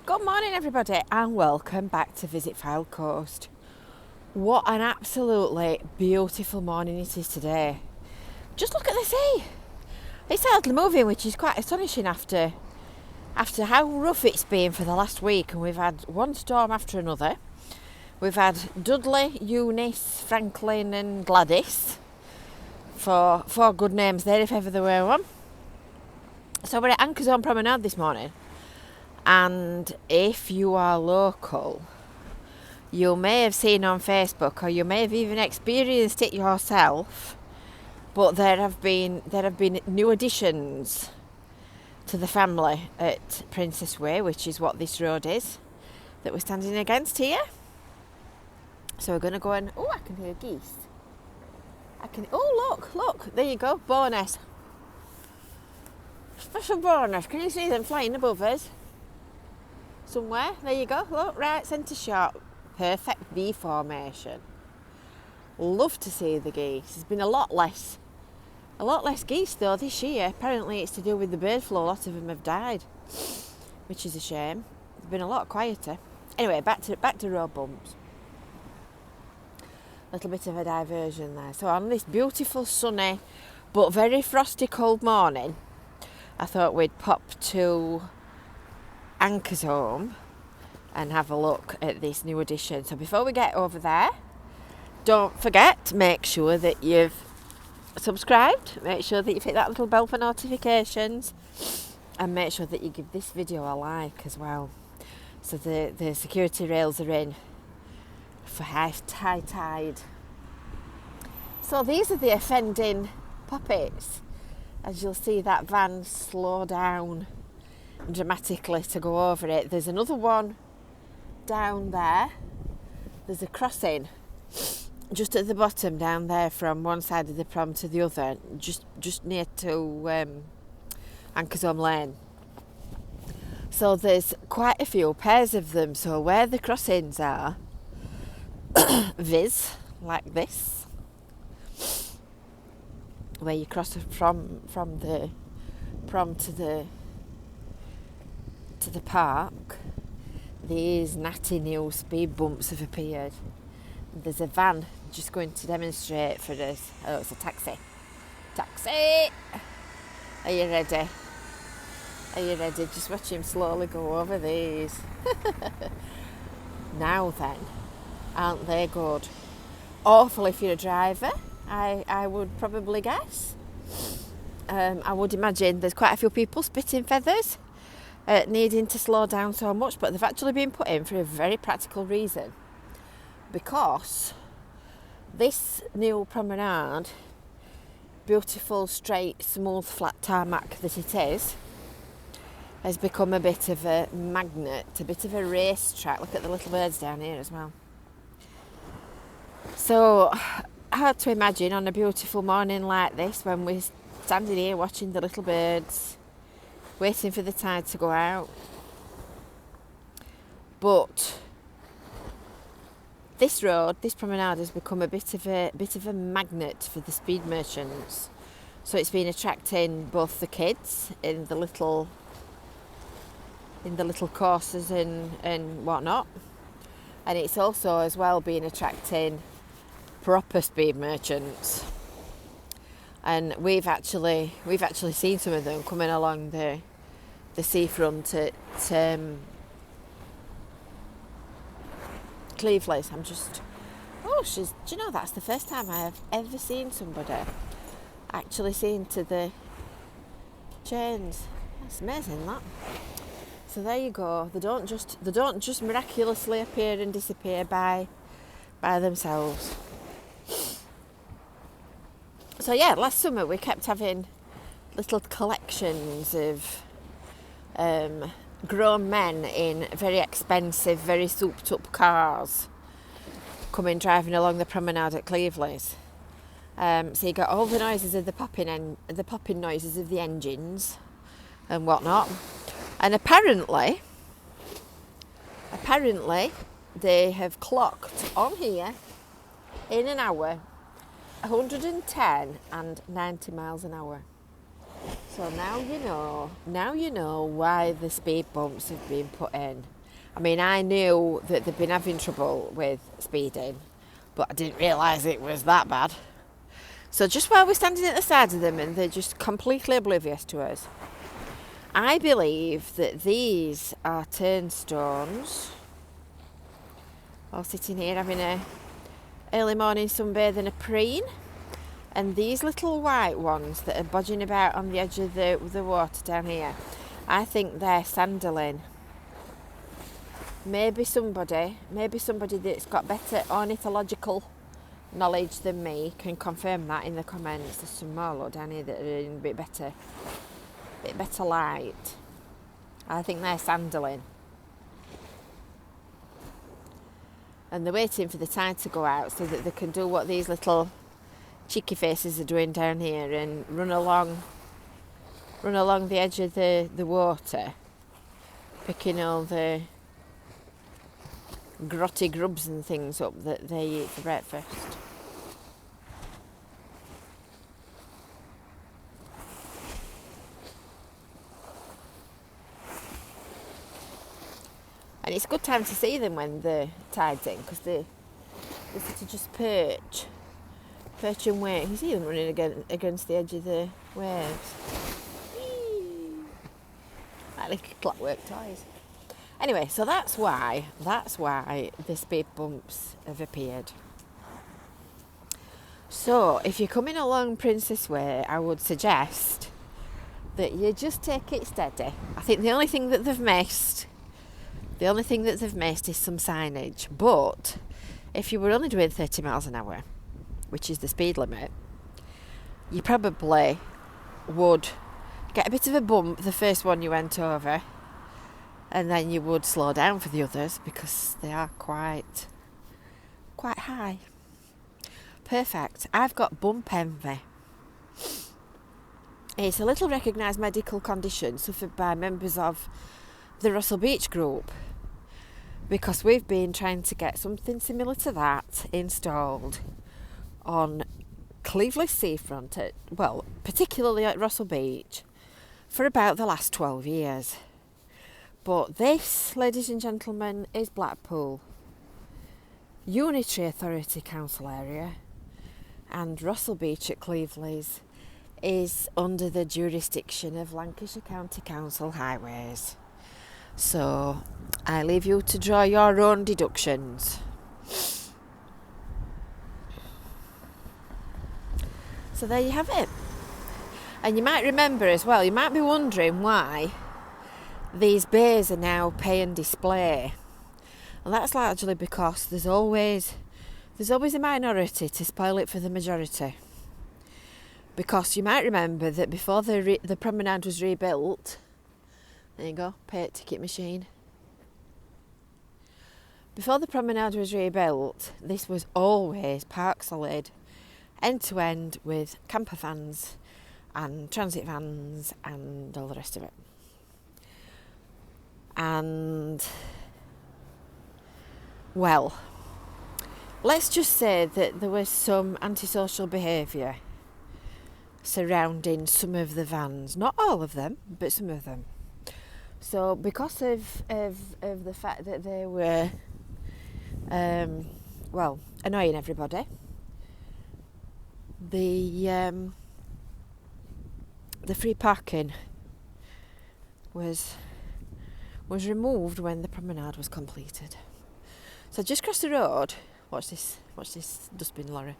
Good morning everybody and welcome back to Visit Fylde Coast. What an absolutely beautiful morning it is today. Just look at the sea. It's hardly moving, which is quite astonishing after how rough it's been for the last week, and we've had one storm after another. We've had Dudley, Eunice, Franklin and Gladys, for four good names there if ever there were one. So we're at Anchorsholme Promenade this morning. And if you are local, you may have seen on Facebook, or you may have even experienced it yourself, but there have been new additions to the family at Princess Way, which is what this road is that we're standing against here. So we're going to go and I can hear geese. Look, there you go, bonus. Special bonus. Can you see them flying above us? Somewhere, there you go, look, right centre shot, perfect V formation. Love to see the geese. There's been a lot less geese though this year. Apparently it's to do with the bird flu. A lot of them have died, which is a shame. It's been a lot quieter. Anyway, back to road bumps. A little bit of a diversion there. So on this beautiful sunny but very frosty cold morning, I thought we'd pop to Anchorsholme and have a look at this new addition. So before we get over there, don't forget to make sure that you've subscribed, make sure that you've hit that little bell for notifications, and make sure that you give this video a like as well. So the security rails are in for high tide. So these are the offending puppets. As you'll see, that van slow down dramatically to go over it. There's another one down there. There's a crossing just at the bottom down there from one side of the prom to the other, just near to Anchorsholme Lane. So there's quite a few pairs of them. So where the crossings are, Viz, like this, where you cross from the prom to the park, these natty new speed bumps have appeared. There's a van just going to demonstrate for us. Oh, it's a taxi. Are you ready? Just watch him slowly go over these. Now then, aren't they good? Awful if you're a driver, I would probably guess. I would imagine there's quite a few people spitting feathers, needing to slow down so much, but they've actually been put in for a very practical reason, because this new promenade, beautiful straight smooth flat tarmac that it is, has become a bit of a magnet, a bit of a racetrack. Look at the little birds down here as well. So hard to imagine on a beautiful morning like this, when we're standing here watching the little birds, waiting for the tide to go out. But this road, this promenade, has become a bit of a magnet for the speed merchants. So it's been attracting both the kids in the little courses and whatnot, and it's also as well been attracting proper speed merchants. And we've actually seen some of them coming along the seafront at Cleveland. Do you know, that's the first time I have ever seen somebody actually seen to the chains. That's amazing, that. So there you go. They don't just miraculously appear and disappear by themselves. So yeah, last summer we kept having little collections of grown men in very expensive, very souped up cars coming driving along the promenade at Cleveland's. So you got all the noises of the popping noises of the engines and whatnot. And apparently they have clocked on here in an hour 110 and 90 miles an hour. So now you know why the speed bumps have been put in. I mean, I knew that they've been having trouble with speeding, but I didn't realise it was that bad. So just while we're standing at the side of them and they're just completely oblivious to us, I believe that these are turnstones. All sitting here having a early morning sunbathe and a preen. And these little white ones that are bodging about on the edge of the water down here, I think they're sandaling. Maybe somebody that's got better ornithological knowledge than me can confirm that in the comments. There's some more look down here that are in a bit better light. I think they're sandaling. And they're waiting for the tide to go out so that they can do what these little cheeky faces are doing down here and run along the edge of the water, picking all the grotty grubs and things up that they eat for breakfast. And it's a good time to see them when the tide's in, because they sort of just perch and wait. You see them running against the edge of the waves. Whee! Like little clockwork toys. Anyway, so that's why the speed bumps have appeared. So if you're coming along Princess Way, I would suggest that you just take it steady. I think the only thing that they've missed is some signage. But if you were only doing 30 miles an hour, which is the speed limit, you probably would get a bit of a bump the first one you went over, and then you would slow down for the others because they are quite high. Perfect. I've got bump envy. It's a little recognised medical condition suffered by members of the Russell Beach group, because we've been trying to get something similar to that installed on Cleveland seafront, particularly at Russell Beach, for about the last 12 years. But this, ladies and gentlemen, is Blackpool Unitary Authority Council area, and Russell Beach at Cleveland is under the jurisdiction of Lancashire County Council Highways. So I leave you to draw your own deductions. So there you have it. And you might remember as well, you might be wondering why these bays are now pay and display. And that's largely because there's always a minority to spoil it for the majority. Because you might remember that before the promenade was rebuilt, there you go, pay at ticket machine. Before the promenade was rebuilt, this was always park solid, end to end, with camper vans and transit vans and all the rest of it. And, well, let's just say that there was some antisocial behaviour surrounding some of the vans. Not all of them, but some of them. So because of the fact that they were, annoying everybody, the free parking was removed when the promenade was completed. So just across the road, watch this dustbin lorry.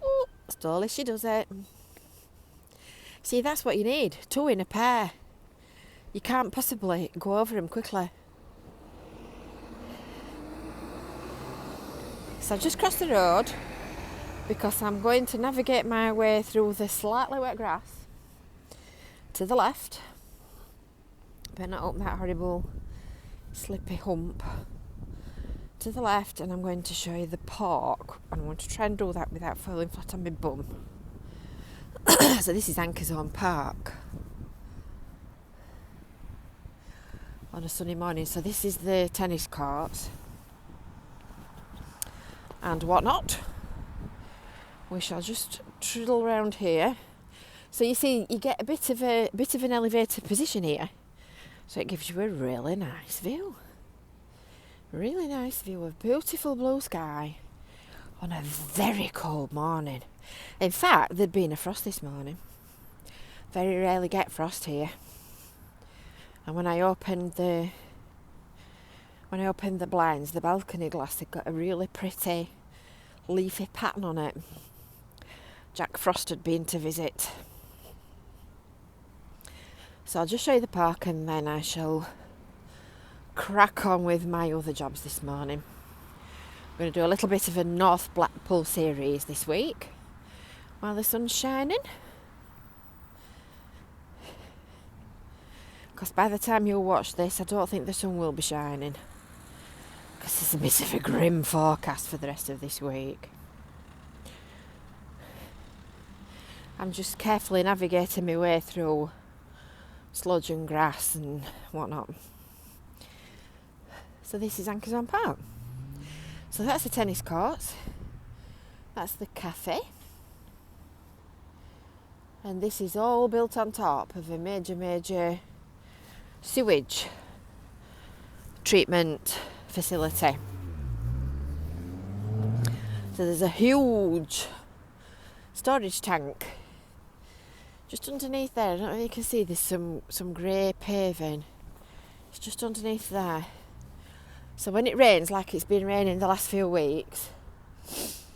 Ooh, slowly she does it. See, that's what you need, two in a pair. You can't possibly go over them quickly. So I've just crossed the road because I'm going to navigate my way through the slightly wet grass to the left, but not up that horrible slippy hump. To the left, and I'm going to show you the park, and I want to try and do that without falling flat on my bum. So this is Anchorsholme Park on a sunny morning. So this is the tennis courts and whatnot. We shall just triddle around here. So you see, you get a bit of an elevated position here, so it gives you a really nice view. Really nice view of beautiful blue sky on a very cold morning. In fact, there'd been a frost this morning. Very rarely get frost here. And when I opened the blinds, the balcony glass had got a really pretty leafy pattern on it. Jack Frost had been to visit. So I'll just show you the park and then I shall crack on with my other jobs this morning. I'm going to do a little bit of a North Blackpool series this week while the sun's shining. Because by the time you'll watch this, I don't think the sun will be shining. Because there's a bit of a grim forecast for the rest of this week. I'm just carefully navigating my way through sludge and grass and whatnot. So this is Anchorsholme Park. So that's the tennis courts. That's the cafe. And this is all built on top of a major sewage treatment facility. So there's a huge storage tank just underneath there. I don't know if you can see there's some grey paving. It's just underneath there. So when it rains, like it's been raining the last few weeks, I'll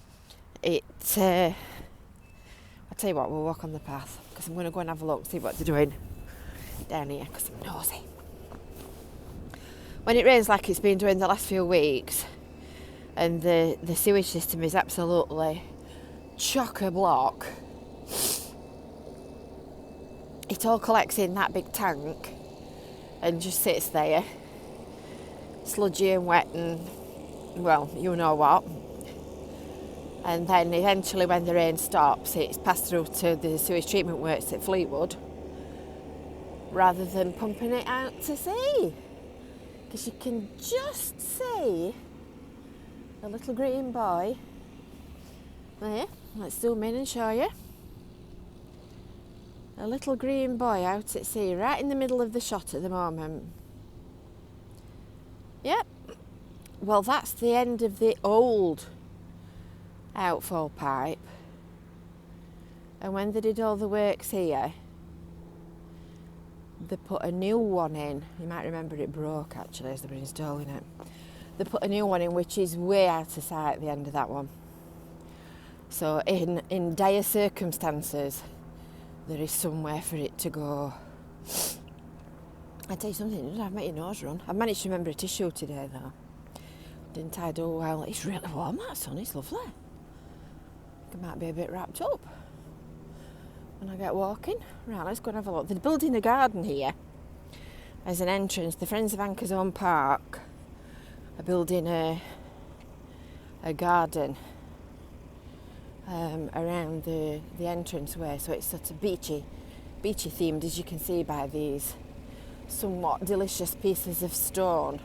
tell you what, we'll walk on the path because I'm going to go and have a look, see what they're doing down here because I'm nosy. When it rains like it's been doing the last few weeks and the sewage system is absolutely chock-a-block, it all collects in that big tank and just sits there, sludgy and wet and, well, you know what. And then eventually when the rain stops, it's passed through to the sewage treatment works at Fleetwood rather than pumping it out to sea. Because you can just see a little green boy there. Let's zoom in and show you. A little green boy out at sea, right in the middle of the shot at the moment. Yep. Well, that's the end of the old outfall pipe. And when they did all the works here, they put a new one in. You might remember it broke actually as they were installing it. They put a new one in which is way out of sight at the end of that one. So in dire circumstances, there is somewhere for it to go. I'll tell you something, didn't I make your nose run? I managed to remember a tissue today though. Didn't I do well? It's really warm, that sun, it's lovely. I think I might be a bit wrapped up when I get walking. Right, let's go and have a look. They're building a garden here as an entrance. The Friends of Anchorsholme Park are building a garden around the entranceway, so it's sort of beachy themed, as you can see by these somewhat delicious pieces of stone.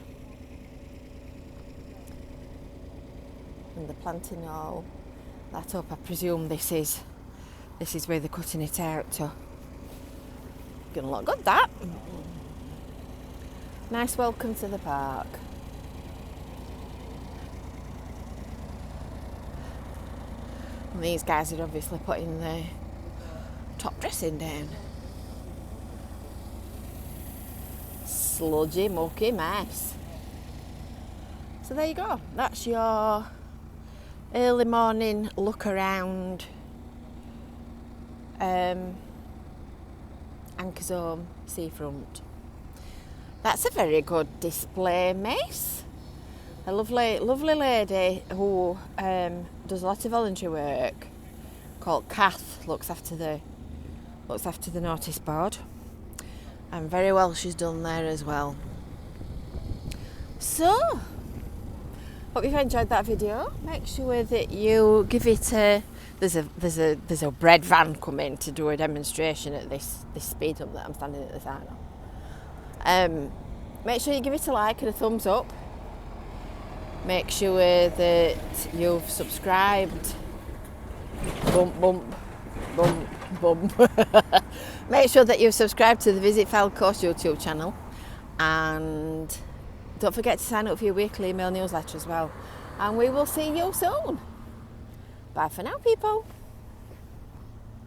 And they're planting all that up. I presume this is where they're cutting it out to. Gonna look good, that. Nice welcome to the park. And these guys are obviously putting the top dressing down. Sludgy, mucky mess. So there you go. That's your early morning look around Anchorsholme seafront. That's a very good display, miss. A lovely lady who does a lot of voluntary work, called Kath, looks after the notice board, and very well she's done there as well. So, hope you've enjoyed that video. Make sure that you give it a. There's a bread van coming to do a demonstration at this speed up that I'm standing at the side of. Make sure you give it a like and a thumbs up. Make sure that you've subscribed. Bump bump. bum, bum. Make sure that you've subscribed to the Visit Fylde Coast YouTube channel, and don't forget to sign up for your weekly email newsletter as well. And we will see you soon. Bye for now, people.